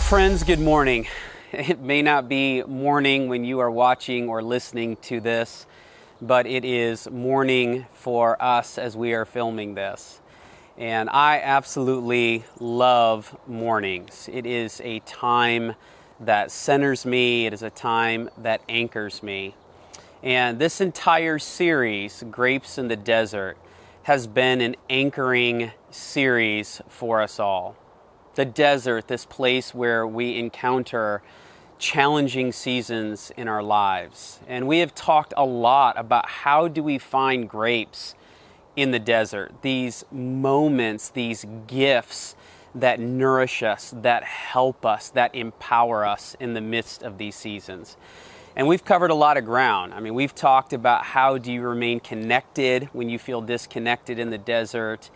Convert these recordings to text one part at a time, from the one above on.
Friends, good morning. It may not be morning when you are watching or listening to this, but it is morning for us as we are filming this. And I absolutely love mornings. It is a time that centers me. It is a time that anchors me. And this entire series, Grapes in the Desert, has been an anchoring series for us all. The desert, this place where we encounter challenging seasons in our lives. And we have talked a lot about how do we find grapes in the desert, these moments, these gifts that nourish us, that help us, that empower us in the midst of these seasons. And we've covered a lot of ground. I mean, we've talked about how do you remain connected when you feel disconnected in the desert.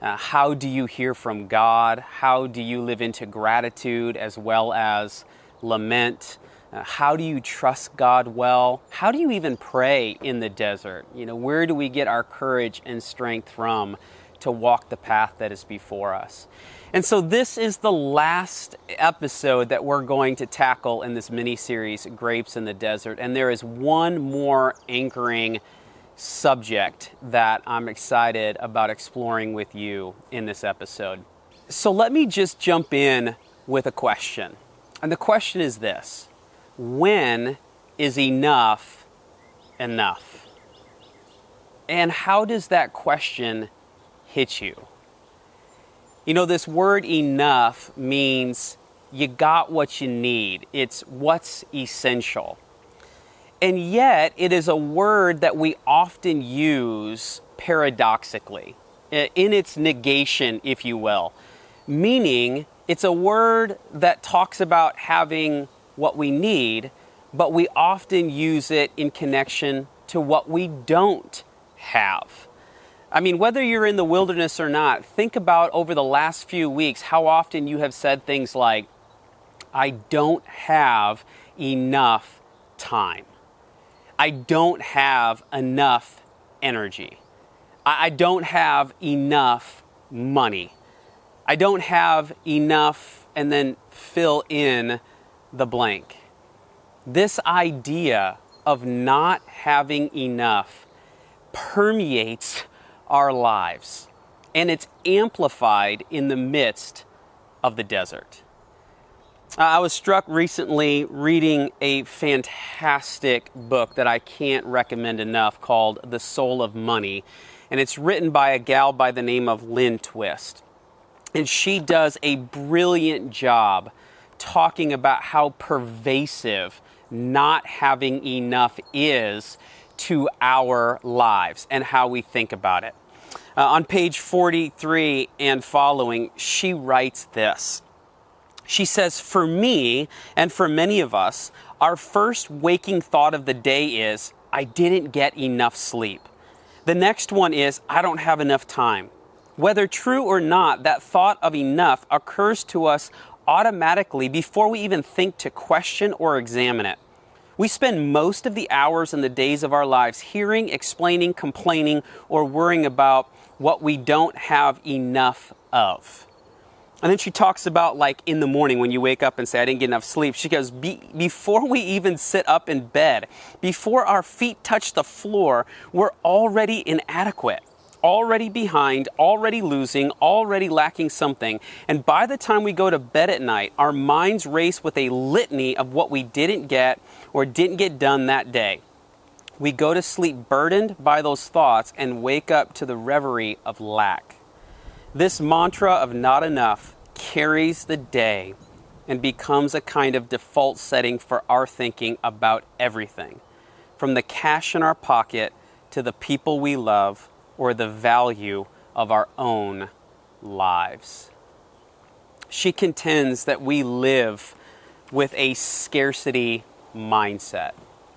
How do you hear from God? How do you live into gratitude as well as lament? How do you trust God well? How do you even pray in the desert? You know, where do we get our courage and strength from to walk the path that is before us? And so this is the last episode that we're going to tackle in this mini-series, Grapes in the Desert. And there is one more anchoring subject that I'm excited about exploring with you in this episode. So let me just jump in with a question. And the question is this: when is enough enough? And how does that question hit you? You know, this word enough means you got what you need. It's what's essential. And yet, it is a word that we often use paradoxically, in its negation, if you will. Meaning, it's a word that talks about having what we need, but we often use it in connection to what we don't have. I mean, whether you're in the wilderness or not, think about over the last few weeks how often you have said things like, I don't have enough time. I don't have enough energy. I don't have enough money. I don't have enough, and then fill in the blank. This idea of not having enough permeates our lives, and it's amplified in the midst of the desert. I was struck recently reading a fantastic book that I can't recommend enough called The Soul of Money. And it's written by a gal by the name of Lynn Twist. And she does a brilliant job talking about how pervasive not having enough is to our lives and how we think about it. On page 43 and following, she writes this. She says, for me, and for many of us, our first waking thought of the day is, I didn't get enough sleep. The next one is, I don't have enough time. Whether true or not, that thought of enough occurs to us automatically before we even think to question or examine it. We spend most of the hours and the days of our lives hearing, explaining, complaining, or worrying about what we don't have enough of. And then she talks about, like, in the morning when you wake up and say, I didn't get enough sleep. She goes, before we even sit up in bed, before our feet touch the floor, we're already inadequate, already behind, already losing, already lacking something. And by the time we go to bed at night, our minds race with a litany of what we didn't get or didn't get done that day. We go to sleep burdened by those thoughts and wake up to the reverie of lack. This mantra of not enough carries the day and becomes a kind of default setting for our thinking about everything, from the cash in our pocket to the people we love or the value of our own lives. She contends that we live with a scarcity mindset,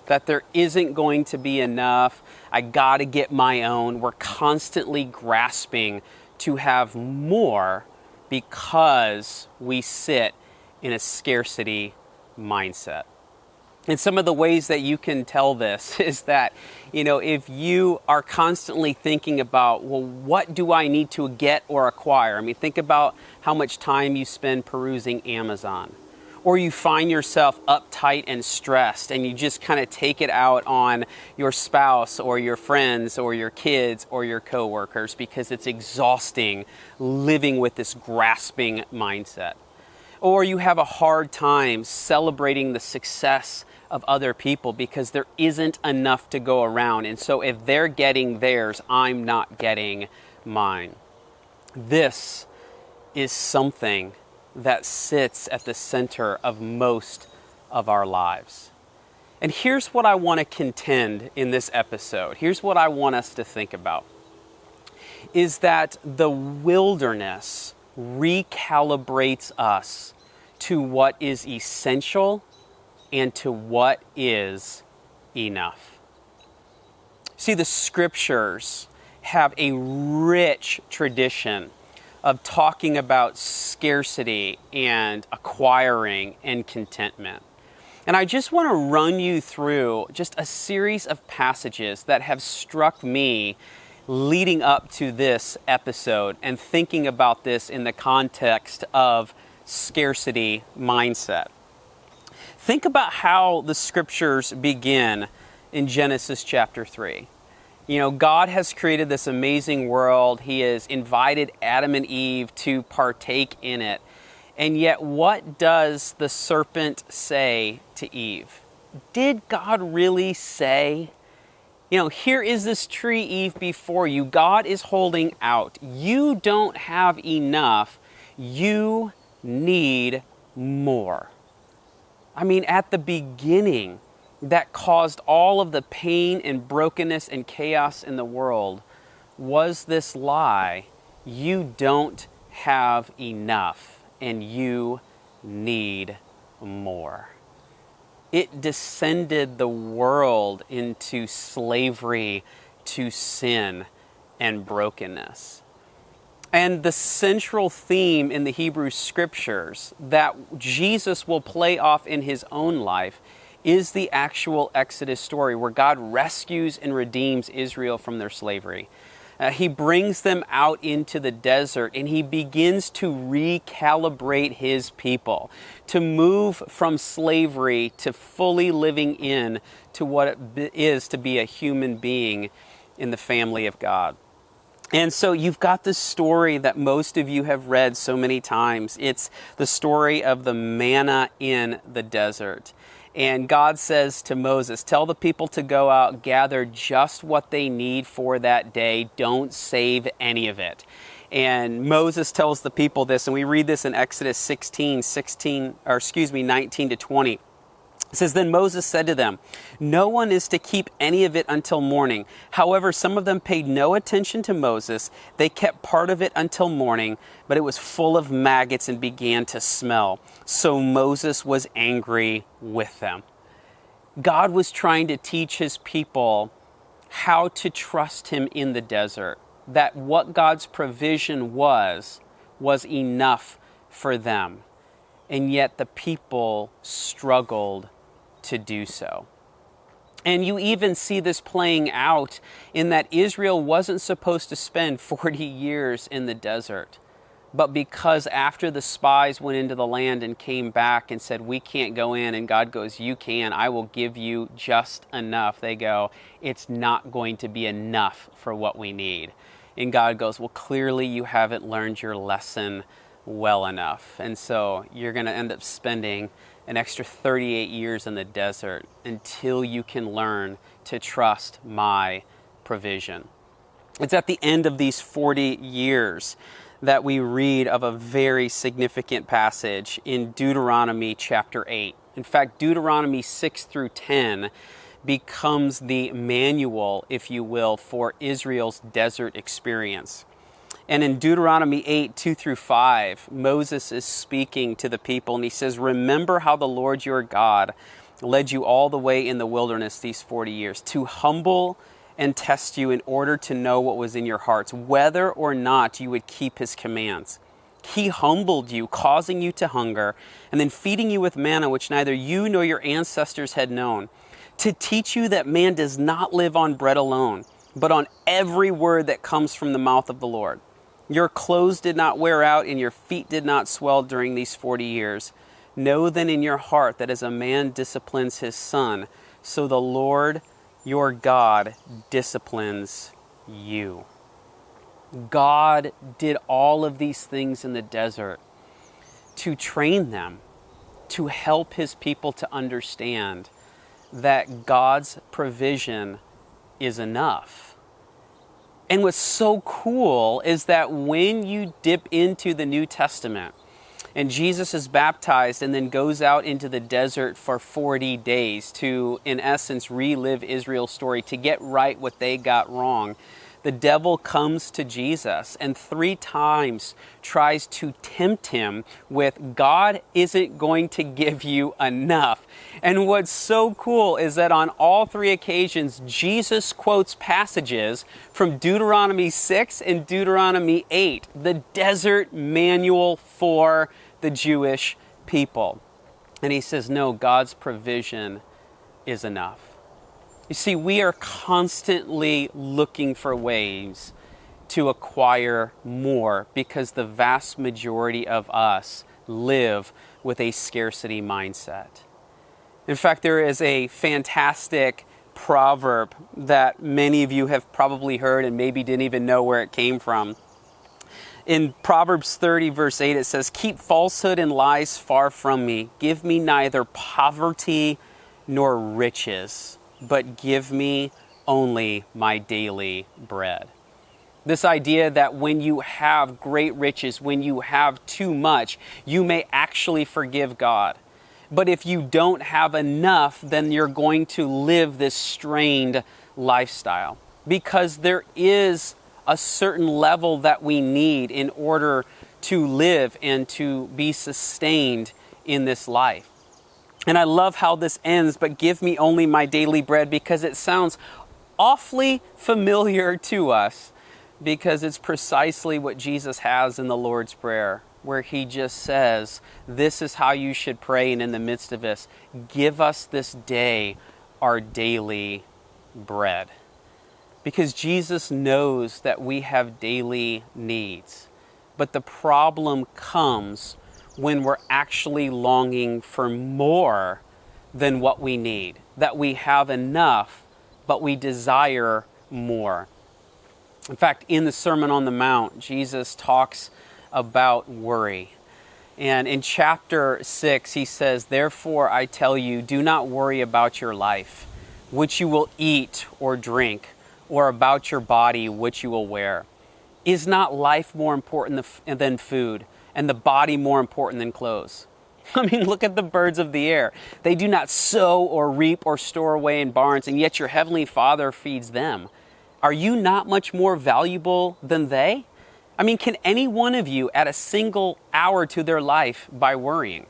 that there isn't going to be enough, I gotta get my own. We're constantly grasping to have more because we sit in a scarcity mindset. And some of the ways that you can tell this is that, if you are constantly thinking about, well, what do I need to get or acquire? I mean, think about how much time you spend perusing Amazon. or you find yourself uptight and stressed and you just kind of take it out on your spouse or your friends or your kids or your coworkers because it's exhausting living with this grasping mindset. Or you have a hard time celebrating the success of other people because there isn't enough to go around. And so if they're getting theirs, I'm not getting mine. This is something that sits at the center of most of our lives. And here's what I want to contend in this episode. Here's what I want us to think about. Is that the wilderness recalibrates us to what is essential and to what is enough. See, the scriptures have a rich tradition of talking about scarcity and acquiring and contentment. And I just want to run you through just a series of passages that have struck me leading up to this episode and thinking about this in the context of scarcity mindset. Think about how the scriptures begin in Genesis chapter 3. You know, God has created this amazing world. He has invited Adam and Eve to partake in it. And yet, what does the serpent say to Eve? Did God really say, you know, here is this tree, Eve, before you. God is holding out. You don't have enough. You need more. I mean, at the beginning, that caused all of the pain and brokenness and chaos in the world was this lie: you don't have enough and you need more. It descended the world into slavery to sin and brokenness. And the central theme in the Hebrew scriptures that Jesus will play off in his own life is the actual Exodus story where God rescues and redeems Israel from their slavery. He brings them out into the desert and he begins to recalibrate his people, to move from slavery to fully living in to what it is to be a human being in the family of God. And so you've got this story that most of you have read so many times. It's the story of the manna in the desert. And God says to Moses, tell the people to go out, gather just what they need for that day. Don't save any of it. And Moses tells the people this, and we read this in Exodus 19 to 20. It says, then Moses said to them, no one is to keep any of it until morning. However, some of them paid no attention to Moses. They kept part of it until morning, but it was full of maggots and began to smell. So Moses was angry with them. God was trying to teach his people how to trust him in the desert, that what God's provision was enough for them. And yet the people struggled to do so. And you even see this playing out in that Israel wasn't supposed to spend 40 years in the desert. But because after the spies went into the land and came back and said, we can't go in, and God goes, you can, I will give you just enough. They go, it's not going to be enough for what we need. And God goes, well, clearly you haven't learned your lesson well enough. And so you're going to end up spending an extra 38 years in the desert until you can learn to trust my provision. It's at the end of these 40 years that we read of a very significant passage in Deuteronomy chapter 8. In fact, Deuteronomy 6 through 10 becomes the manual, if you will, for Israel's desert experience. And in Deuteronomy 8, 2 through 5, Moses is speaking to the people and he says, remember how the Lord your God led you all the way in the wilderness these 40 years to humble and test you in order to know what was in your hearts, whether or not you would keep his commands. He humbled you, causing you to hunger, and then feeding you with manna which neither you nor your ancestors had known, to teach you that man does not live on bread alone, but on every word that comes from the mouth of the Lord. Your clothes did not wear out and your feet did not swell during these 40 years. Know then in your heart that as a man disciplines his son, so the Lord your God disciplines you. God did all of these things in the desert to train them, to help his people to understand that God's provision is enough. And what's so cool is that when you dip into the New Testament and Jesus is baptized and then goes out into the desert for 40 days to, in essence, relive Israel's story, to get right what they got wrong, the devil comes to Jesus and 3 times tries to tempt him with, God isn't going to give you enough. And what's so cool is that on all 3 occasions, Jesus quotes passages from Deuteronomy 6 and Deuteronomy 8, the desert manual for the Jewish people. And he says, no, God's provision is enough. You see, we are constantly looking for ways to acquire more because the vast majority of us live with a scarcity mindset. In fact, there is a fantastic proverb that many of you have probably heard and maybe didn't even know where it came from. In Proverbs 30, verse 8, it says, keep falsehood and lies far from me. Give me neither poverty nor riches, but give me only my daily bread. This idea that when you have great riches, when you have too much, you may actually forgive God. But if you don't have enough, then you're going to live this strained lifestyle. Because there is a certain level that we need in order to live and to be sustained in this life. And I love how this ends, but give me only my daily bread, because it sounds awfully familiar to us, because it's precisely what Jesus has in the Lord's Prayer, where he just says, this is how you should pray, and in the midst of this, give us this day our daily bread. Because Jesus knows that we have daily needs. But the problem comes when we're actually longing for more than what we need. That we have enough, but we desire more. In fact, in the Sermon on the Mount, Jesus talks about worry. And in chapter 6, he says, therefore I tell you, do not worry about your life, which you will eat or drink, or about your body, which you will wear. Is not life more important than food, and the body more important than clothes? I mean, look at the birds of the air. They do not sow or reap or store away in barns, and yet your heavenly Father feeds them. Are you not much more valuable than they? I mean, can any one of you add a single hour to their life by worrying?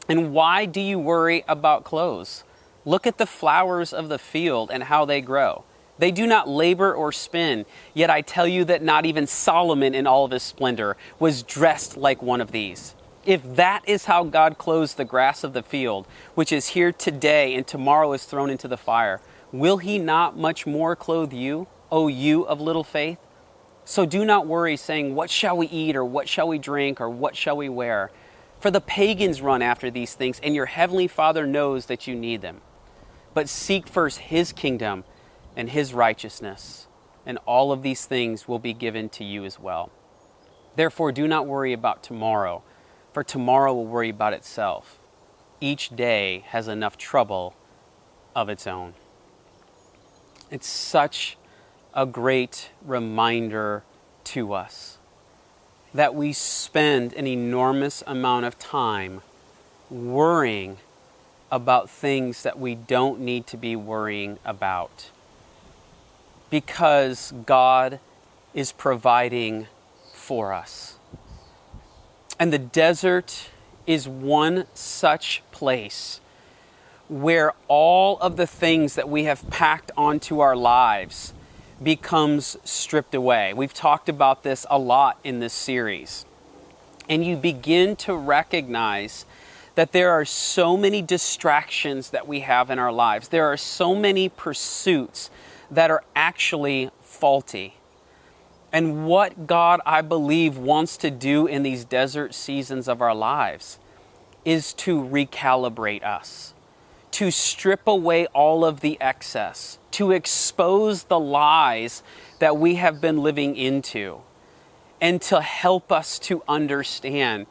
And why do you worry about clothes? Look at the flowers of the field and how they grow. They do not labor or spin, yet I tell you that not even Solomon in all of his splendor was dressed like one of these. If that is how God clothes the grass of the field, which is here today and tomorrow is thrown into the fire, will he not much more clothe you, O you of little faith? So do not worry, saying, what shall we eat, or what shall we drink, or what shall we wear? For the pagans run after these things, and your heavenly Father knows that you need them. But seek first his kingdom and his righteousness, and all of these things will be given to you as well. Therefore, do not worry about tomorrow, for tomorrow will worry about itself. Each day has enough trouble of its own. It's such a great reminder to us that we spend an enormous amount of time worrying about things that we don't need to be worrying about, because God is providing for us. And the desert is one such place where all of the things that we have packed onto our lives becomes stripped away. We've talked about this a lot in this series. And you begin to recognize that there are so many distractions that we have in our lives. There are so many pursuits that are actually faulty. And what God, I believe, wants to do in these desert seasons of our lives is to recalibrate us, to strip away all of the excess, to expose the lies that we have been living into, and to help us to understand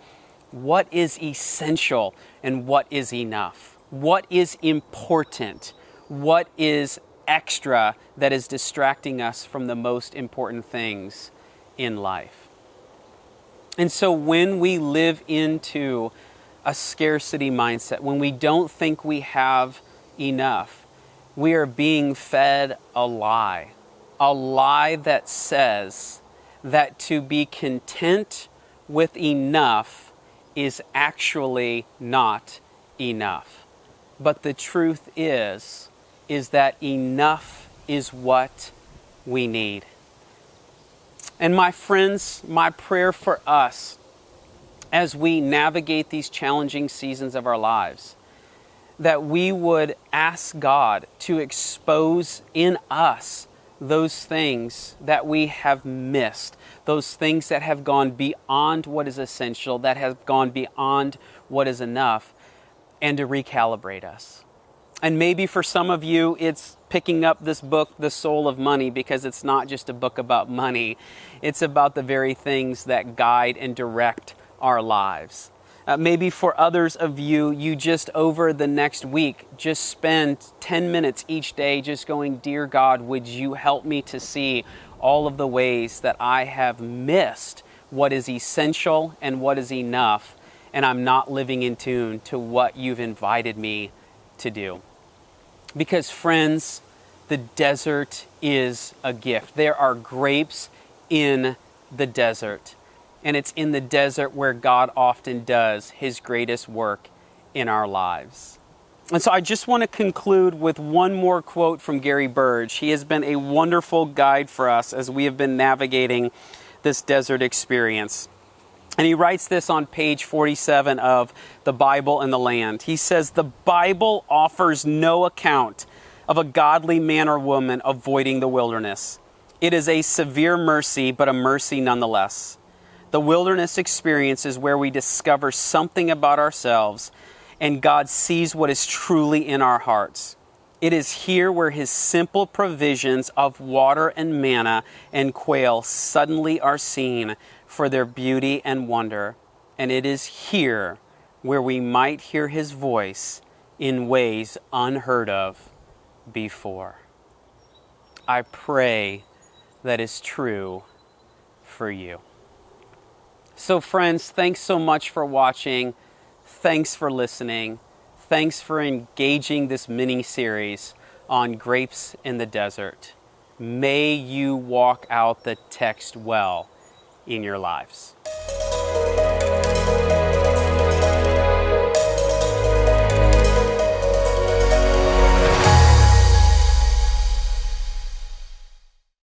what is essential and what is enough, what is important, what is extra that is distracting us from the most important things in life. And so when we live into a scarcity mindset, when we don't think we have enough, we are being fed a lie that says that to be content with enough is actually not enough. But the truth is that enough is what we need. And my friends, my prayer for us as we navigate these challenging seasons of our lives, that we would ask God to expose in us those things that we have missed, those things that have gone beyond what is essential, that have gone beyond what is enough, and to recalibrate us. And maybe for some of you, it's picking up this book, The Soul of Money, because it's not just a book about money. It's about the very things that guide and direct our lives. Maybe for others of you, you just over the next week, just spend 10 minutes each day just going, "Dear God, would you help me to see all of the ways that I have missed what is essential and what is enough, and I'm not living in tune to what you've invited me to do." Because friends, the desert is a gift. There are grapes in the desert. And it's in the desert where God often does His greatest work in our lives. And so I just want to conclude with one more quote from Gary Burge. He has been a wonderful guide for us as we have been navigating this desert experience. And he writes this on page 47 of The Bible and the Land. He says, "The Bible offers no account of a godly man or woman avoiding the wilderness. It is a severe mercy, but a mercy nonetheless. The wilderness experience is where we discover something about ourselves and God sees what is truly in our hearts. It is here where His simple provisions of water and manna and quail suddenly are seen for their beauty and wonder. And it is here where we might hear His voice in ways unheard of before." I pray that is true for you. So friends, thanks so much for watching. Thanks for listening. Thanks for engaging this mini-series on grapes in the desert. May you walk out the text well in your lives.